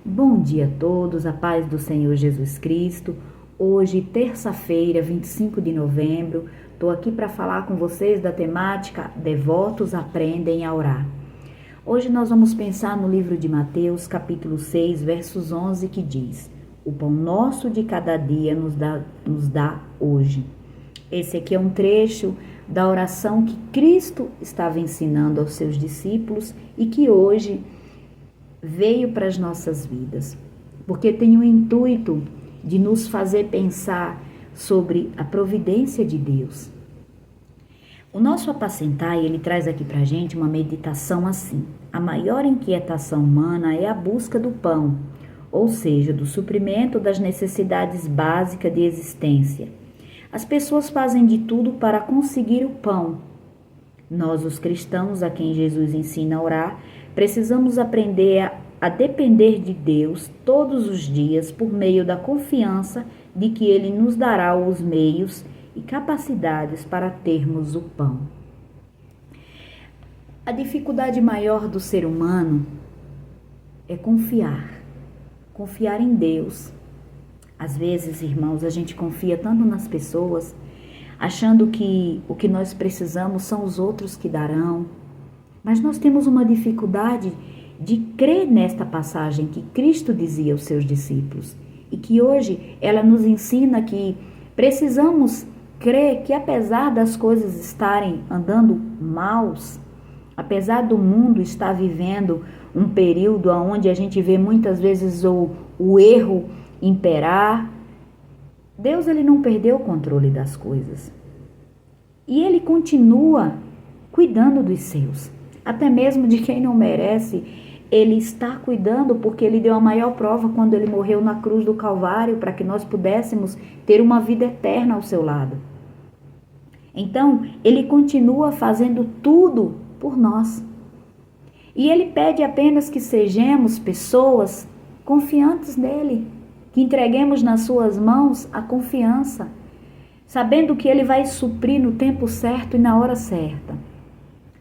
Bom dia a todos, a paz do Senhor Jesus Cristo. Hoje, terça-feira, 25 de novembro, estou aqui para falar com vocês da temática Devotos aprendem a orar. Hoje nós vamos pensar no livro de Mateus, capítulo 6, versos 11, que diz: O pão nosso de cada dia nos dá hoje. Esse aqui é um trecho da oração que Cristo estava ensinando aos seus discípulos e que hoje veio para as nossas vidas, porque tem o intuito de nos fazer pensar sobre a providência de Deus. O nosso Apacentai, ele traz aqui para a gente uma meditação assim: a maior inquietação humana é a busca do pão, ou seja, do suprimento das necessidades básicas de existência. As pessoas fazem de tudo para conseguir o pão. Nós, os cristãos, a quem Jesus ensina a orar, precisamos aprender a depender de Deus todos os dias por meio da confiança de que Ele nos dará os meios e capacidades para termos o pão. A dificuldade maior do ser humano é confiar em Deus. Às vezes, irmãos, a gente confia tanto nas pessoas, achando que o que nós precisamos são os outros que darão. Mas nós temos uma dificuldade de crer nesta passagem que Cristo dizia aos seus discípulos e que hoje ela nos ensina que precisamos crer que, apesar das coisas estarem andando maus, apesar do mundo estar vivendo um período onde a gente vê muitas vezes o erro imperar, Deus, ele não perdeu o controle das coisas. E ele continua cuidando dos seus, até mesmo de quem não merece. Ele está cuidando, porque ele deu a maior prova quando ele morreu na cruz do Calvário, para que nós pudéssemos ter uma vida eterna ao seu lado. Então, ele continua fazendo tudo por nós. E ele pede apenas que sejamos pessoas confiantes nele, que entreguemos nas suas mãos a confiança, sabendo que ele vai suprir no tempo certo e na hora certa.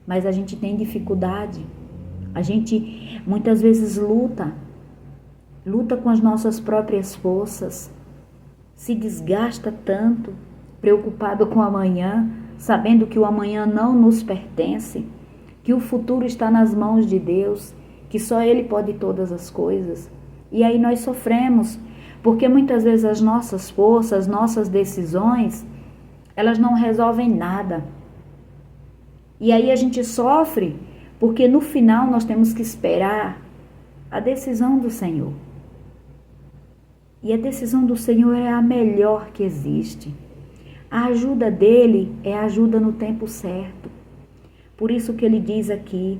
Mas a gente tem dificuldade, a gente muitas vezes luta com as nossas próprias forças, se desgasta tanto, preocupado com o amanhã, sabendo que o amanhã não nos pertence, que o futuro está nas mãos de Deus, que só Ele pode todas as coisas. E aí nós sofremos, porque muitas vezes as nossas forças, nossas decisões, elas não resolvem nada. E aí a gente sofre, porque no final nós temos que esperar a decisão do Senhor. E a decisão do Senhor é a melhor que existe. A ajuda dele é a ajuda no tempo certo. Por isso que ele diz aqui: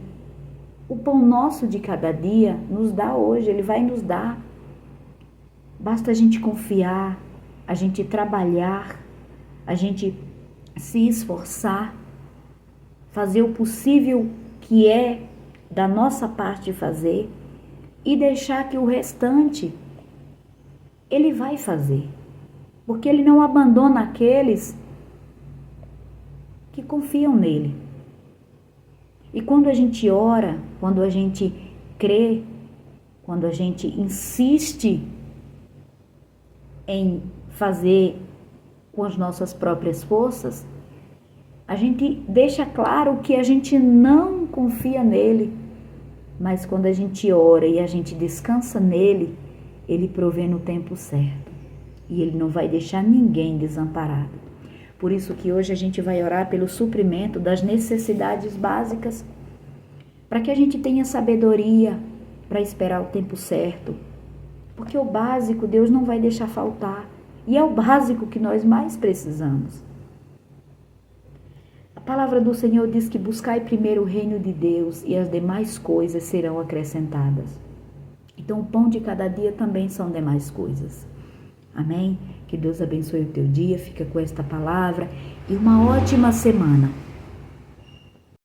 o pão nosso de cada dia nos dá hoje, ele vai nos dar. Basta a gente confiar, a gente trabalhar, a gente se esforçar, fazer o possível que é da nossa parte fazer e deixar que o restante ele vai fazer. Porque ele não abandona aqueles que confiam nele. E quando a gente ora, quando a gente crê, quando a gente insiste em fazer com as nossas próprias forças, a gente deixa claro que a gente não confia nele. Mas quando a gente ora e a gente descansa nele, ele provê no tempo certo. E ele não vai deixar ninguém desamparado. Por isso que hoje a gente vai orar pelo suprimento das necessidades básicas, para que a gente tenha sabedoria para esperar o tempo certo. Porque o básico Deus não vai deixar faltar. E é o básico que nós mais precisamos. A palavra do Senhor diz que buscai primeiro o reino de Deus e as demais coisas serão acrescentadas. Então o pão de cada dia também são demais coisas. Amém? Que Deus abençoe o teu dia, fica com esta palavra e uma ótima semana.